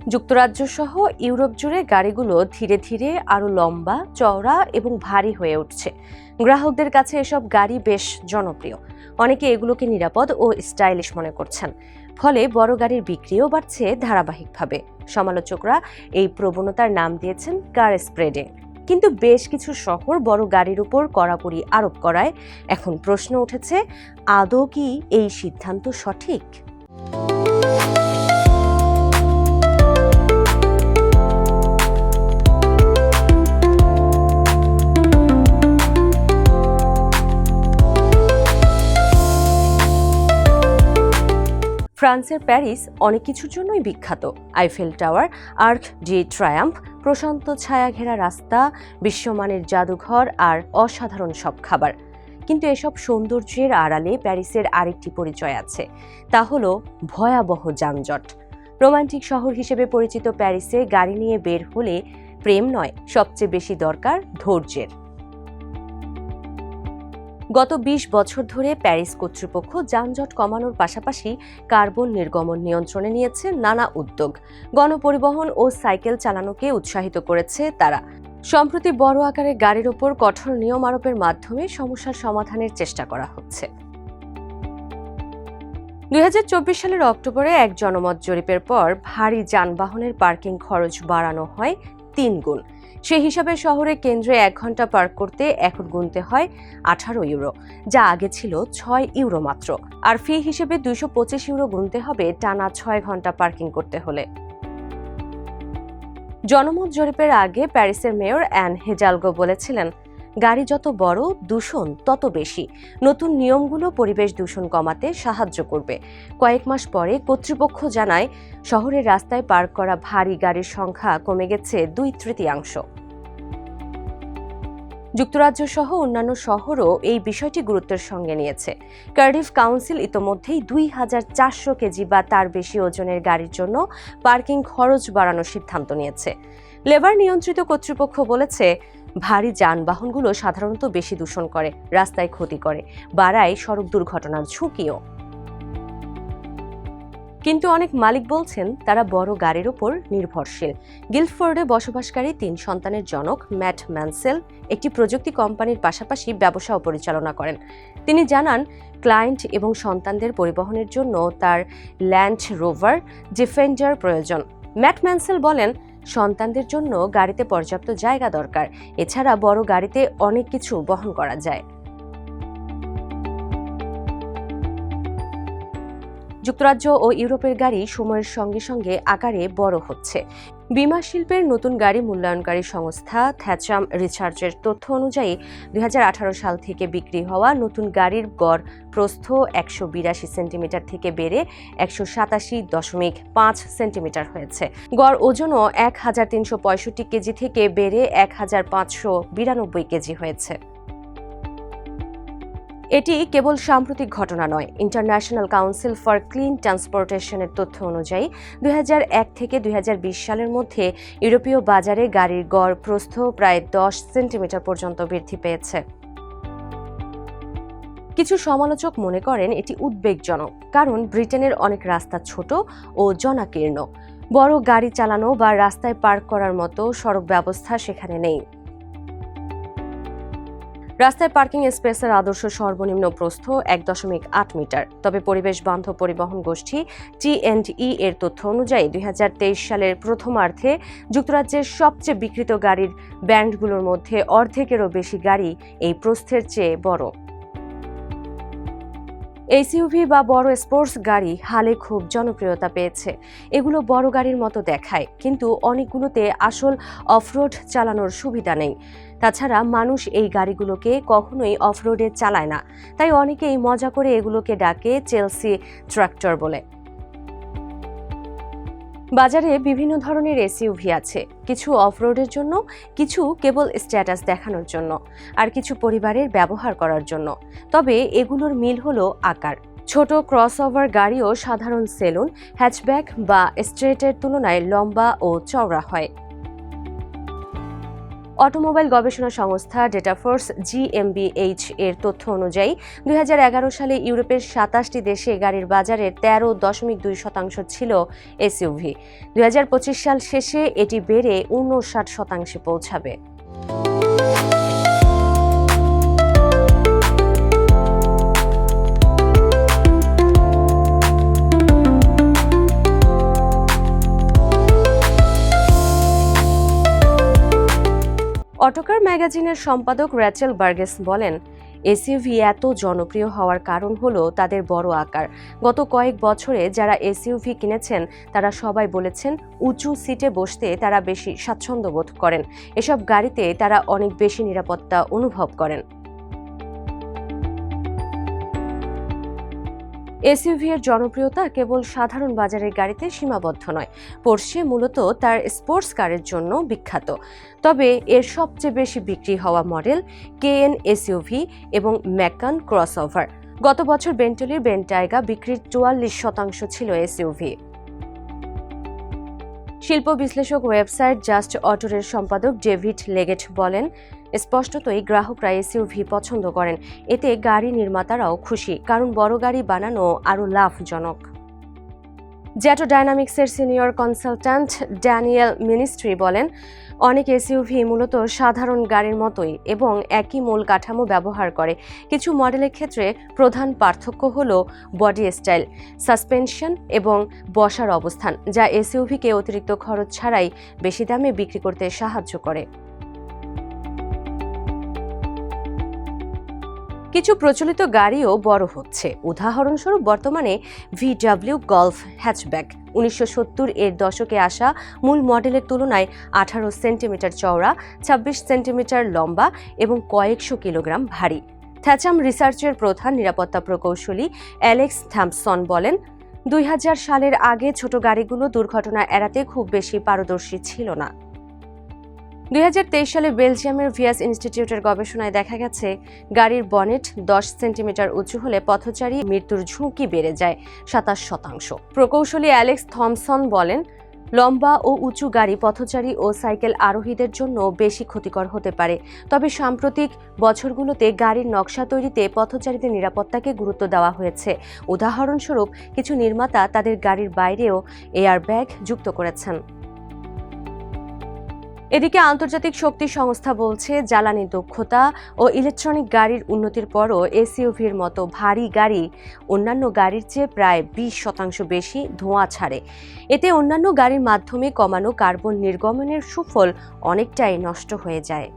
যুক্তরাজ্য সহ ইউরোপ জুড়ে গাড়িগুলো ধীরে ধীরে আরও লম্বা, চওড়া এবং ভারী হয়ে উঠছে। গ্রাহকদের কাছে এসব গাড়ি বেশ জনপ্রিয়। অনেকে এগুলোকে নিরাপদ ও স্টাইলিশ মনে করছেন। ফলে বড় গাড়ির বিক্রিও বাড়ছে ধারাবাহিকভাবে। সমালোচকরা এই প্রবণতার নাম দিয়েছেন কার স্প্রেডিং। কিন্তু বেশ কিছু শহর বড় গাড়ির উপর কড়াকড়ি আরোপ করায় এখন প্রশ্ন উঠেছে, আদৌ কি এই সিদ্ধান্ত সঠিক? ফ্রান্সের প্যারিস অনেক কিছুর জন্যই বিখ্যাত। Eiffel Tower, Arc de Triomphe, প্রশান্ত ছায়া ঘেরা রাস্তা, বিশ্বমানের জাদুঘর আর অসাধারণ সব খাবার। কিন্তু এসব সৌন্দর্যের আড়ালে প্যারিসের আরেকটি পরিচয় আছে, তা হলো ভয়াবহ যানজট। রোমান্টিক শহর হিসেবে পরিচিত প্যারিসে গাড়ি নিয়ে বের হলে প্রেম নয়, সবচেয়ে বেশি দরকার ধৈর্যের। গত ২০ বছর ধরে প্যারিস কর্তৃপক্ষ যানজট কমানোর পাশাপাশি কার্বন নির্গমন নিয়ন্ত্রণে নিয়েছে নানা উদ্যোগ। গণপরিবহন ও সাইকেল চালানোকে উৎসাহিত করেছে তারা। সম্প্রতি বড় আকারের গাড়ির ওপর কঠোর নিয়ম আরোপের মাধ্যমে সমস্যার সমাধানের চেষ্টা করা হচ্ছে। ২০২৪ সালের অক্টোবরে এক জনমত জরিপের পর ভারী যানবাহনের পার্কিং খরচ বাড়ানো হয় ৩ গুণ। সেই হিসাবে শহরে কেন্দ্রে ১ ঘন্টা পার্ক করতে এখন গুনতে হয় ১৮ ইউরো, যা আগে ছিল ৬ ইউরো মাত্র। আর ফি হিসেবে ২২৫ ইউরো গুনতে হবে টানা ৬ ঘন্টা পার্কিং করতে হলে। জনমত জরিপের আগে প্যারিসের মেয়র অ্যান হেজালগো বলেছিলেন, গাড়ি যত বড়, দূষণ তত বেশি। নতুন নিয়মগুলো পরিবেশ দূষণ কমাতে সাহায্য করবে। কয়েক মাস পরে কর্তৃপক্ষ জানায়, শহরের রাস্তায় পার্ক করা ভারী গাড়ির সংখ্যা কমে গেছে ২/৩। যুক্তরাজ্য সহ অন্যান্য শহরও এই বিষয়টি গুরুত্বের সঙ্গে নিয়েছে। কার্ডিফ কাউন্সিল ইতোমধ্যেই ২,৪০০ কেজি বা তার বেশি ওজনের গাড়ির জন্য পার্কিং খরচ বাড়ানোর সিদ্ধান্ত নিয়েছে। লেবার নিয়ন্ত্রিত কর্তৃপক্ষ বলেছে, ভারী যানবাহনগুলো সাধারণত বেশি দূষণ করে, রাস্তায় ক্ষতি করে, বাড়ায় সড়ক দুর্ঘটনার ঝুঁকিও। কিন্তু অনেক মালিক বলছেন তারা বড় গাড়ির উপর নির্ভরশীল। গিল্ডফোর্ডে বসবাসকারী ৩ সন্তানের জনক ম্যাট ম্যানসেল একটি প্রযুক্তি কোম্পানির পাশাপাশি ব্যবসাও পরিচালনা করেন। তিনি জানান, ক্লায়েন্ট এবং সন্তানদের পরিবহনের জন্য তার ল্যান্ড রোভার ডিফেন্ডার প্রয়োজন। ম্যাট ম্যানসেল বলেন, সন্তানদের জন্য গাড়িতে পর্যাপ্ত জায়গা দরকার। এছাড়া বড় গাড়িতে অনেক কিছু বহন করা যায়। যুক্তরাজ্য ও ইউরোপের গাড়ি সময়ের সঙ্গে সঙ্গে আকারে বড় হচ্ছে। বিমা শিল্পের নতুন গাড়ি মূল্যায়নকারী সংস্থা থ্যাচাম রিসার্চের তথ্য অনুযায়ী ২০১৮ সাল থেকে বিক্রি হওয়া নতুন গাড়ির গড় প্রস্থ ১৮২ সেন্টিমিটার থেকে বেড়ে ১৮৭.৫ সেন্টিমিটার হয়েছে। গড় ওজনও ১,৩৬৫ কেজি থেকে বেড়ে ১,৫৯২ কেজি হয়েছে। এটি কেবল সাম্প্রতিক ঘটনা নয়। ইন্টারন্যাশনাল কাউন্সিল ফর ক্লিন ট্রান্সপোর্টেশনের তথ্য অনুযায়ী ২০০১ থেকে ২০২০ সালের মধ্যে ইউরোপীয় বাজারে গাড়ির গড় প্রস্থ প্রায় ১০ সেন্টিমিটার পর্যন্ত বৃদ্ধি পেয়েছে। কিছু সমালোচক মনে করেন এটি উদ্বেগজনক, কারণ ব্রিটেনের অনেক রাস্তা ছোট ও জনাকীর্ণ। বড় গাড়ি চালানো বা রাস্তায় পার্ক করার মতো সড়ক ব্যবস্থা সেখানে নেই। রাস্তায় পার্কিং স্পেসের আদর্শ সর্বনিম্ন প্রস্থ ১.৮ মিটার। তবে পরিবেশ বান্ধব পরিবহন গোষ্ঠী T&E এর তথ্য অনুযায়ী ২০২৩ সালের প্রথমার্ধে যুক্তরাজ্যের সবচেয়ে বিক্রিত গাড়ির ব্র্যান্ডগুলোর মধ্যে অর্ধেকেরও বেশি গাড়ি এই প্রস্থের চেয়ে বড়। এসইউভি বা বড় স্পোর্টস গাড়ি হালে খুব জনপ্রিয়তা পেয়েছে। এগুলো বড় গাড়ির মতো দেখায়, কিন্তু অনেকগুলোতে আসল অফরোড চালানোর সুবিধা নেই। তাছাড়া মানুষ এই গাড়িগুলোকে কখনোই অফরোডে চালায় না, তাই অনেকেই মজা করে এগুলোকে ডাকে চেলসি ট্রাক্টর বলে। বাজারে বিভিন্ন ধরনের এসইউভি আছে, কিছু অফরোডের জন্য, কিছু কেবল স্ট্যাটাস দেখানোর জন্য, আর কিছু পরিবারের ব্যবহার করার জন্য। তবে এগুলোর মিল হলো আকার। ছোট ক্রসওভার গাড়িও সাধারণ সেলুন, হ্যাচব্যাক বা স্ট্রেটের তুলনায় লম্বা ও চওড়া হয়। অটোমোবাইল গবেষণা সংস্থা ডেটাফোর্স GmbH এর তথ্য অনুযায়ী 2011 সালে ইউরোপের 27টি দেশে গাড়ির বাজারের 13.2% ছিল এসইউভি। 2025 সাল শেষে এটি বেড়ে 59% পৌঁছাবে। অটোকার ম্যাগাজিনের সম্পাদক র্যাচেল বার্গেস বলেন, এসইউভি এত জনপ্রিয় হওয়ার কারণ হলো তাদের বড় আকার। গত কয়েক বছরে যারা এসইউভি কিনেছেন তারা সবাই বলেছেন উঁচু সিটে বসতে তারা বেশি স্বাচ্ছন্দ্য বোধ করেন। এসব গাড়িতে তারা অনেক বেশি নিরাপত্তা অনুভব করেন। এসইউভি এর জনপ্রিয়তা কেবল সাধারণ বাজারের গাড়িতে সীমাবদ্ধ নয়। পোর্শে মূলত তার স্পোর্টস কারের জন্য বিখ্যাত। তবে এর সবচেয়ে বেশি বিক্রি হওয়া মডেল কেএন এসইউভি এবং ম্যাকান ক্রসওভার। গত বছর বেন্টলির বেন্টাইগা বিক্রির 44% ছিল এসইউভি। শিল্প বিশ্লেষক ওয়েবসাইট জাস্ট অটোর সম্পাদক ডেভিড লেগেট বলেন, স্পষ্টতই গ্রাহকরা এসইউভি পছন্দ করেন। এতে গাড়ি নির্মাতারাও খুশি, কারণ বড় গাড়ি বানানো আরও লাভজনক। জ্যাটো ডায়নামিক্সের সিনিয়র কনসালট্যান্ট ড্যানিয়েল মিনিস্ট্রি বলেন, অনেক এসইউভি মূলত সাধারণ গাড়ির মতোই এবং একই মূল কাঠামো ব্যবহার করে। কিছু মডেলের ক্ষেত্রে প্রধান পার্থক্য হল বডি স্টাইল, সাসপেনশন এবং বসার অবস্থান, যা এসইউভিকে অতিরিক্ত খরচ ছাড়াই বেশি দামে বিক্রি করতে সাহায্য করে। কিছু প্রচলিত গাড়িও বড় হচ্ছে। উদাহরণস্বরূপ বর্তমানে VW গলফ হ্যাচব্যাক 1970 এর দশকে আসা মূল মডেলের তুলনায় 18 সেন্টিমিটার চওড়া, 26 সেন্টিমিটার লম্বা এবং কয়েকশো কিলোগ্রাম ভারী। থ্যাচাম রিসার্চের প্রধান নিরাপত্তা প্রকৌশলী অ্যালেক্স থম্পসন বলেন, 2000 সালের আগে ছোট গাড়িগুলো দুর্ঘটনা এড়াতে খুব বেশি পারদর্শী ছিল না। 2023 সালে বেলজিয়ামের ভিয়াস ইনস্টিটিউটের গবেষণায় দেখা গেছে, গাড়ির বনেট 10 সেন্টিমিটার উঁচু হলে পথচারী মৃত্যুর ঝুঁকি বেড়ে যায় 27%। প্রকৌশলী অ্যালেক্স থমসন বলেন, লম্বা ও উঁচু গাড়ি পথচারী ও সাইকেল আরোহীদের জন্য বেশি ক্ষতিকর হতে পারে। তবে সাম্প্রতিক বছরগুলোতে গাড়ির নকশা তৈরিতে পথচারীদের নিরাপত্তাকে গুরুত্ব দেওয়া হয়েছে। উদাহরণস্বরূপ কিছু নির্মাতা তাদের গাড়ির বাইরেও এয়ারব্যাগ যুক্ত করেছেন। এদিকে আন্তর্জাতিক শক্তি সংস্থা বলছে, জ্বালানি দক্ষতা ও ইলেকট্রনিক গাড়ির উন্নতির পরও এসইউভির মতো ভারী গাড়ি অন্যান্য গাড়ির চেয়ে প্রায় 20% বেশি ধোঁয়া ছাড়ে। এতে অন্যান্য গাড়ির মাধ্যমে কমানো কার্বন নির্গমনের সুফল অনেকটাই নষ্ট হয়ে যায়।